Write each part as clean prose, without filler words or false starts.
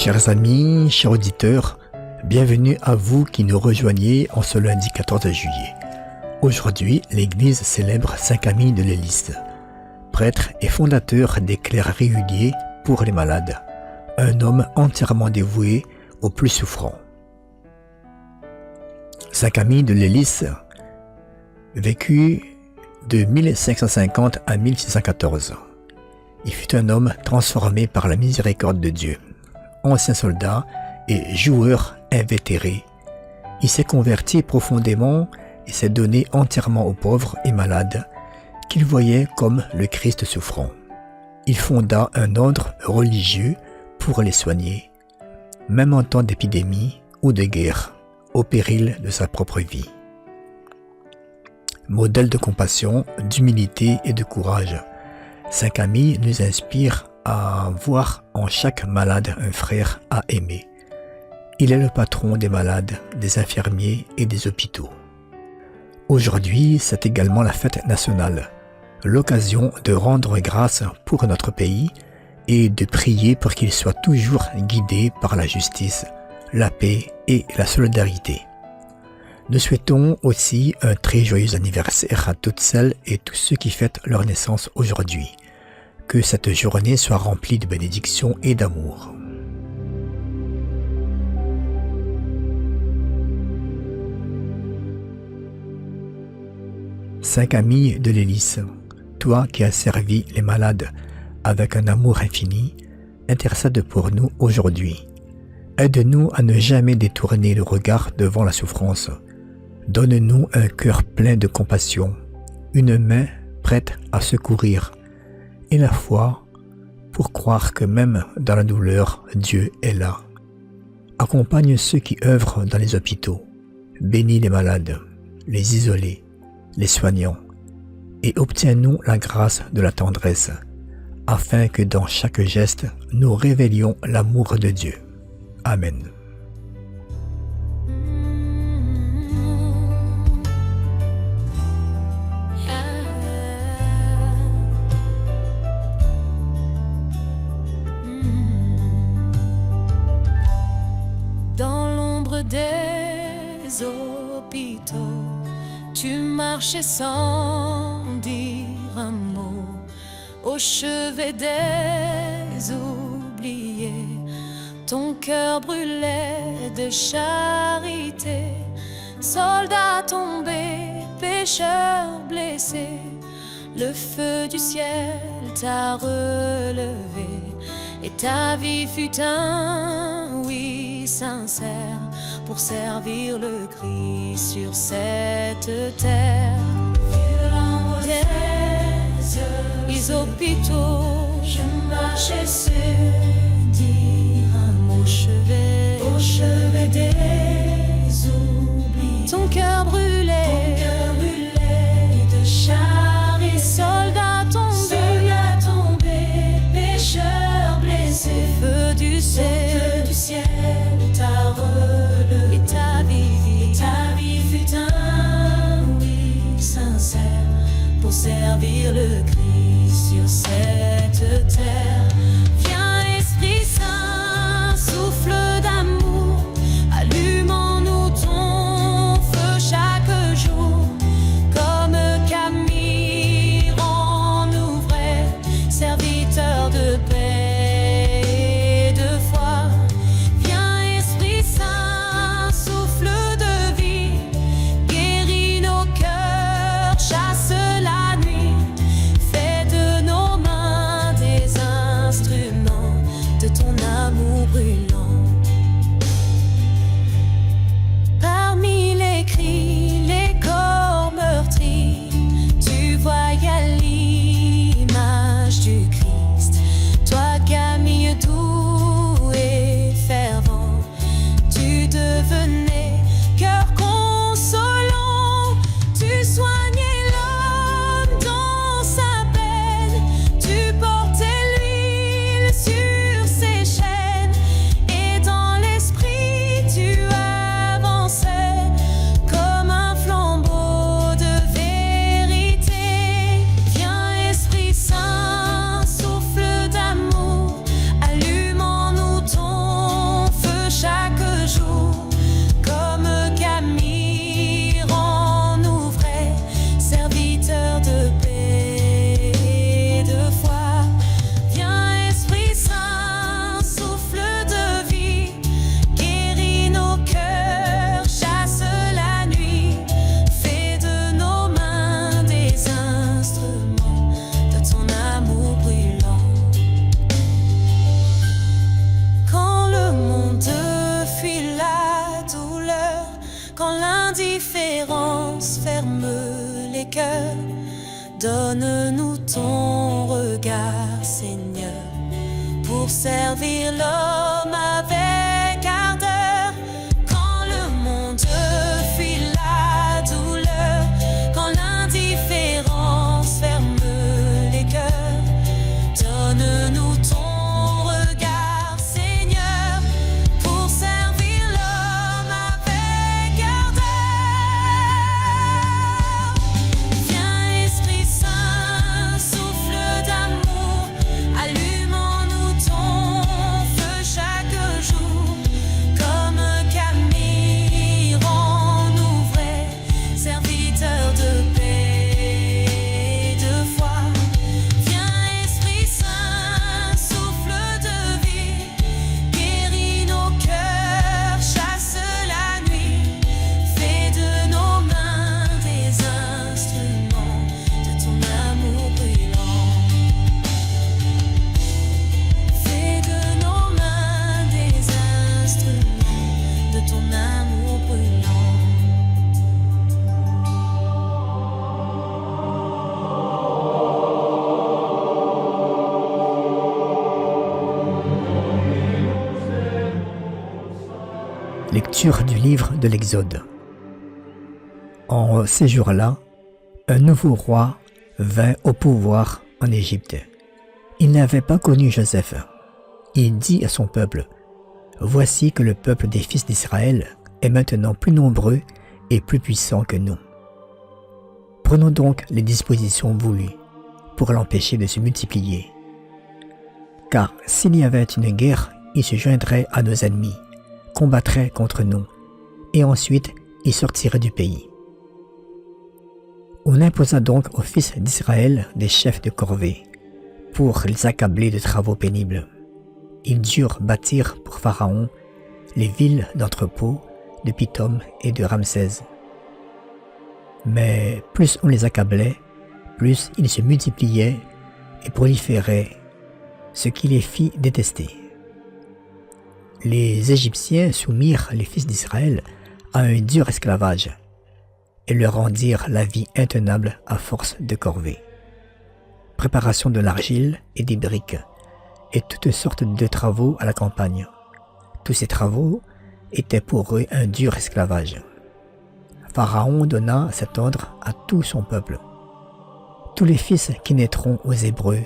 Chers amis, chers auditeurs, bienvenue à vous qui nous rejoignez en ce lundi 14 juillet. Aujourd'hui, l'Église célèbre Saint Camille de l'Hélice, prêtre et fondateur des clercs réguliers pour les malades, un homme entièrement dévoué aux plus souffrants. Saint Camille de l'Hélice vécut de 1550 à 1614. Il fut un homme transformé par la miséricorde de Dieu. Ancien soldat et joueur invétéré, il s'est converti profondément et s'est donné entièrement aux pauvres et malades qu'il voyait comme le Christ souffrant. Il fonda un ordre religieux pour les soigner, même en temps d'épidémie ou de guerre, au péril de sa propre vie. Modèle de compassion, d'humilité et de courage, Saint Camille nous inspire à voir en chaque malade un frère à aimer. Il est le patron des malades, des infirmiers et des hôpitaux. Aujourd'hui, c'est également la fête nationale, l'occasion de rendre grâce pour notre pays et de prier pour qu'il soit toujours guidé par la justice, la paix et la solidarité. Nous souhaitons aussi un très joyeux anniversaire à toutes celles et tous ceux qui fêtent leur naissance aujourd'hui. Que cette journée soit remplie de bénédictions et d'amour. Saint Camille de l'Hélice, toi qui as servi les malades avec un amour infini, intercède pour nous aujourd'hui. Aide-nous à ne jamais détourner le regard devant la souffrance. Donne-nous un cœur plein de compassion, une main prête à secourir, et la foi pour croire que même dans la douleur, Dieu est là. Accompagne ceux qui œuvrent dans les hôpitaux, bénis les malades, les isolés, les soignants, et obtiens-nous la grâce de la tendresse, afin que dans chaque geste, nous révélions l'amour de Dieu. Amen. Des hôpitaux, tu marchais sans dire un mot, au chevet des oubliés, ton cœur brûlait de charité. Soldat tombé, pécheur blessé, le feu du ciel t'a relevé, et ta vie fut un oui sincère pour servir le Christ sur cette terre. Les hôpitaux, je marchais sans dire un mot, au chevet des oublis. Ton cœur brûlait de charité. Soldat tombé, pécheur blessé, feu du ciel t'a relevé, et ta vie fut un oui sincère pour servir le Christ sur cette terre. Viens Esprit Saint, souffle d'amour, allume en nous ton feu chaque jour. Comme Camille, rends-nous vrais serviteurs de paix et de foi. Viens Esprit Saint, souffle de vie, guéris nos cœurs, chasse la nuit, fais de nos mains des les cœurs. Donne-nous ton regard, Seigneur, pour servir l'homme avec ardeur. Quand le monde fuit la douleur, quand l'indifférence ferme les cœurs, donne-nous ton regard, Seigneur, pour servir l'homme avec ardeur. Viens, Esprit Saint, souffle d'amour, allumons-nous ton feu chaque jour. Comme un camille, rends-nous vrais, serviteurs de paix et de foi. Viens, Esprit Saint, souffle de vie, guéris nos cœurs, chasse la nuit. Fais de nos mains des instruments de ton amour brûlant. Fais de nos mains des instruments de ton amour brûlant. Lecture du livre de l'Exode. En ces jours-là, un nouveau roi vint au pouvoir en Égypte. Il n'avait pas connu Joseph. Il dit à son peuple, « Voici que le peuple des fils d'Israël est maintenant plus nombreux et plus puissant que nous. Prenons donc les dispositions voulues pour l'empêcher de se multiplier. Car s'il y avait une guerre, il se joindrait à nos ennemis, combattrait contre nous, et ensuite il sortirait du pays. » On imposa donc aux fils d'Israël des chefs de corvée, pour les accabler de travaux pénibles. Ils durent bâtir pour Pharaon les villes d'entrepôt de Pithom et de Ramsès. Mais plus on les accablait, plus ils se multipliaient et proliféraient, ce qui les fit détester. Les Égyptiens soumirent les fils d'Israël à un dur esclavage et leur rendirent la vie intenable à force de corvées. Préparation de l'argile et des briques et toutes sortes de travaux à la campagne. Tous ces travaux étaient pour eux un dur esclavage. Pharaon donna cet ordre à tout son peuple. Tous les fils qui naîtront aux Hébreux,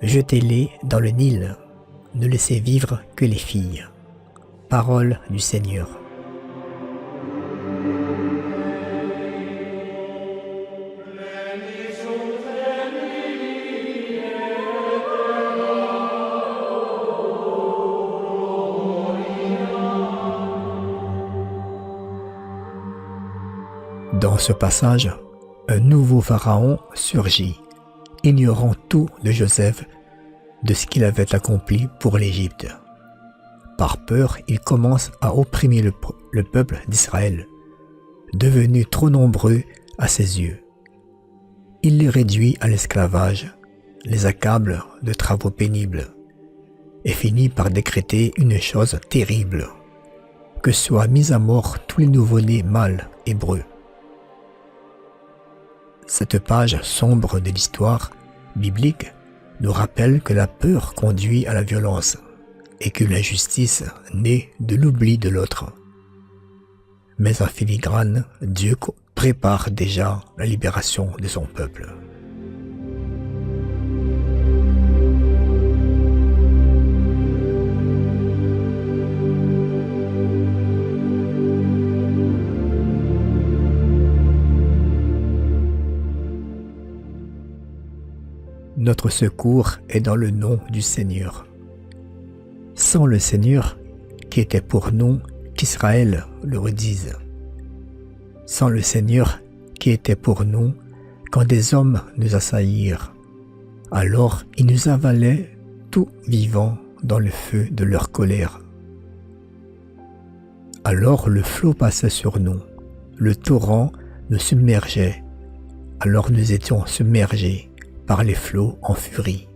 jetez-les dans le Nil, ne laissez vivre que les filles. Parole du Seigneur. Dans ce passage, un nouveau pharaon surgit, ignorant tout de Joseph, de ce qu'il avait accompli pour l'Égypte. Par peur, il commence à opprimer le peuple d'Israël, devenu trop nombreux à ses yeux. Il les réduit à l'esclavage, les accable de travaux pénibles, et finit par décréter une chose terrible, que soient mis à mort tous les nouveau-nés mâles hébreux. Cette page sombre de l'histoire biblique nous rappelle que la peur conduit à la violence et que l'injustice naît de l'oubli de l'autre. Mais en filigrane, Dieu prépare déjà la libération de son peuple. Notre secours est dans le nom du Seigneur. Sans le Seigneur, qui était pour nous, qu'Israël le redise. Sans le Seigneur, qui était pour nous, quand des hommes nous assaillirent, alors ils nous avalaient tout vivants dans le feu de leur colère. Alors le flot passait sur nous, le torrent nous submergeait, alors nous étions submergés par les flots en furie.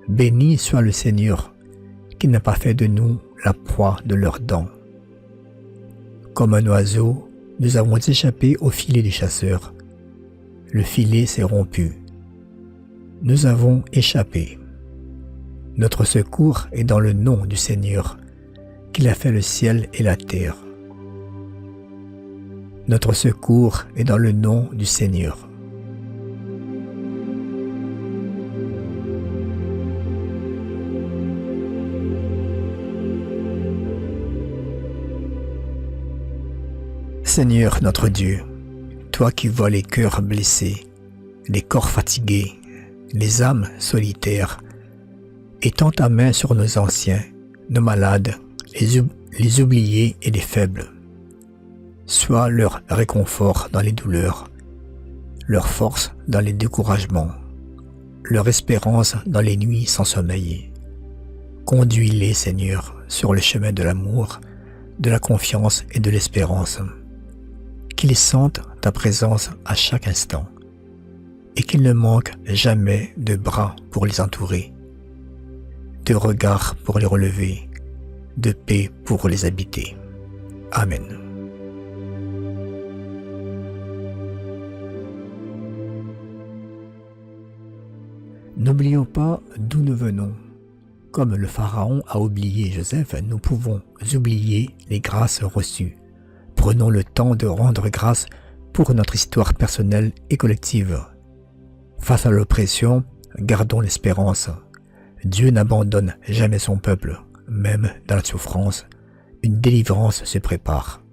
Béni soit le Seigneur, qui n'a pas fait de nous la proie de leurs dents. Comme un oiseau, nous avons échappé au filet du chasseur. le filet s'est rompu. Nous avons échappé. Notre secours est dans le nom du Seigneur, qu'il a fait le ciel et la terre. Notre secours est dans le nom du Seigneur. Seigneur notre Dieu, toi qui vois les cœurs blessés, les corps fatigués, les âmes solitaires, étends ta main sur nos anciens, nos malades, les oubliés et les faibles. Sois leur réconfort dans les douleurs, leur force dans les découragements, leur espérance dans les nuits sans sommeil. Conduis-les, Seigneur, sur le chemin de l'amour, de la confiance et de l'espérance. Qu'ils sentent ta présence à chaque instant et qu'il ne manque jamais de bras pour les entourer, de regards pour les relever, de paix pour les habiter. Amen. N'oublions pas d'où nous venons. Comme le Pharaon a oublié Joseph, nous pouvons oublier les grâces reçues. Prenons le temps de rendre grâce pour notre histoire personnelle et collective. Face à l'oppression, gardons l'espérance. Dieu n'abandonne jamais son peuple, même dans la souffrance. Une délivrance se prépare.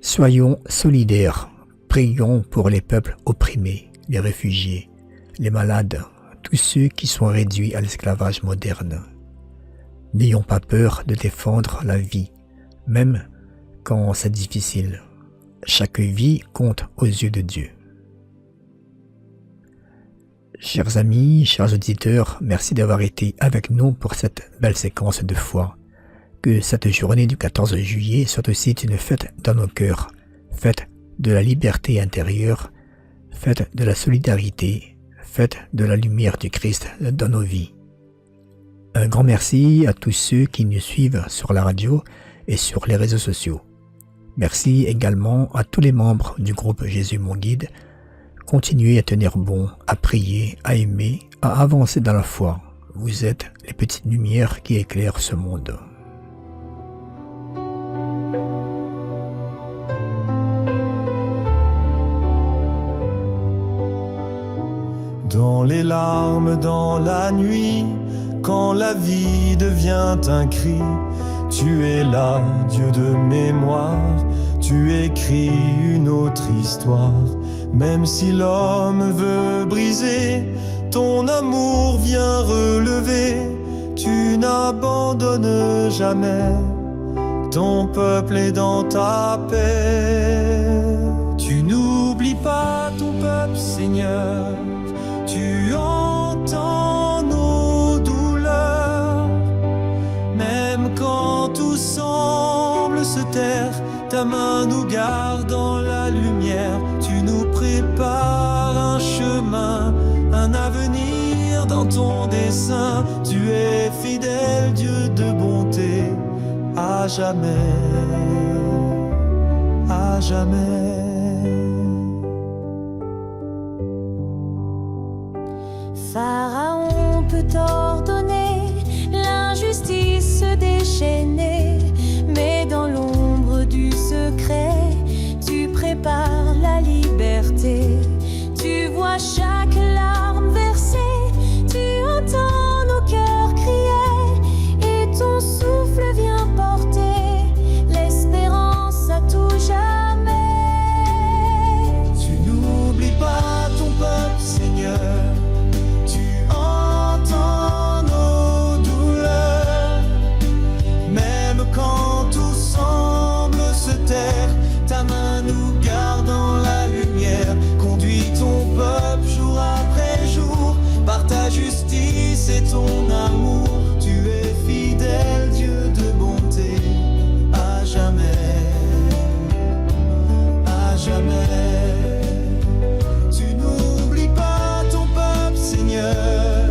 Soyons solidaires, prions pour les peuples opprimés, les réfugiés, les malades, tous ceux qui sont réduits à l'esclavage moderne. N'ayons pas peur de défendre la vie, même quand c'est difficile. Chaque vie compte aux yeux de Dieu. Chers amis, chers auditeurs, merci d'avoir été avec nous pour cette belle séquence de foi. Que cette journée du 14 juillet soit aussi une fête dans nos cœurs, fête de la liberté intérieure, fête de la solidarité, fête de la lumière du Christ dans nos vies. Un grand merci à tous ceux qui nous suivent sur la radio et sur les réseaux sociaux. Merci également à tous les membres du groupe Jésus mon guide. Continuez à tenir bon, à prier, à aimer, à avancer dans la foi. Vous êtes les petites lumières qui éclairent ce monde. Dans les larmes, dans la nuit, quand la vie devient un cri, tu es là, Dieu de mémoire, tu écris une autre histoire. Même si l'homme veut briser, ton amour vient relever. Tu n'abandonnes jamais, ton peuple est dans ta paix. Tu n'oublies pas ton peuple, Seigneur, tu entends nos douleurs. Même quand tout semble se taire, ta main nous garde dans la lumière. Tu nous prépares un chemin, un avenir dans ton dessein. Tu es fidèle, Dieu de bonté, à jamais, à jamais. Pharaon peut t'ordonner l'injustice se déchaîner, mais dans l'ombre du secret, tu prépares la liberté. Tu vois chaque larme versée, tu entends nos cœurs crier, et ton souffle vient porter l'espérance à tout jamais. Tu n'oublies pas ton peuple, Seigneur, tu entends nos douleurs. Même quand tout semble se taire, ta main nous garde dans la lumière. Conduis ton peuple jour après jour, par ta justice et ton amour. Tu es fidèle, Dieu de bonté, à jamais, à jamais. Tu n'oublies pas ton peuple, Seigneur,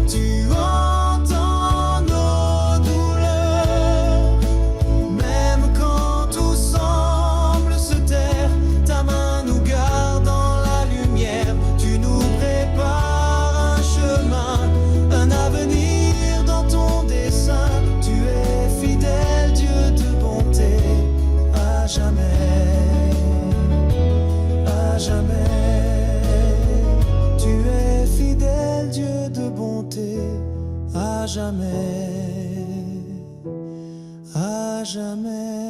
tu entends nos douleurs. Même quand tout semble se taire, ta main nous garde dans la lumière. jamais. Tu es fidèle, Dieu de bonté, à jamais, à jamais.